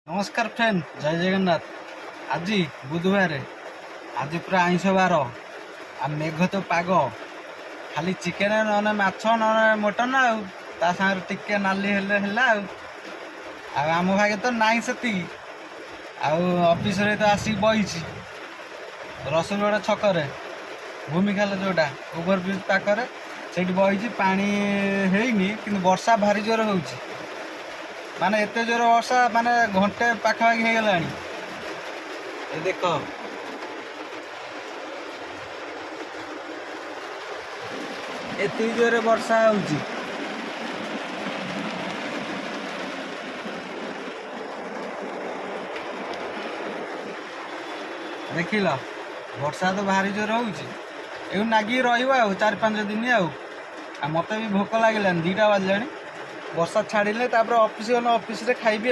नमस्कार फ्रेंड जय जगन्नाथ। आज बुधवार आज पूरा आईंष बार आ मेघ तो पाग खाली चिकेन न माछ न मटन ता सागर टिके नाली आम भागे तो नाई से ऑफिस रे तो आसिक बही रसुलगड़ छकरे भूमिखाल जोटा ओभरब्रिज पाखरे से बही पानी है कि वर्षा भारी जोर हो माने एत जोर वर्षा माने घंटे पाखापाखि हो गलानी। देख एत जोर वर्षा होउची देखिल वर्षा तो भारी जोर हो नागी रहा 4-5 दिन मत भी भोक लगे 2टा बाजिलानी वर्षा छाड़े ऑफिस गल ऑफिस खाइबी।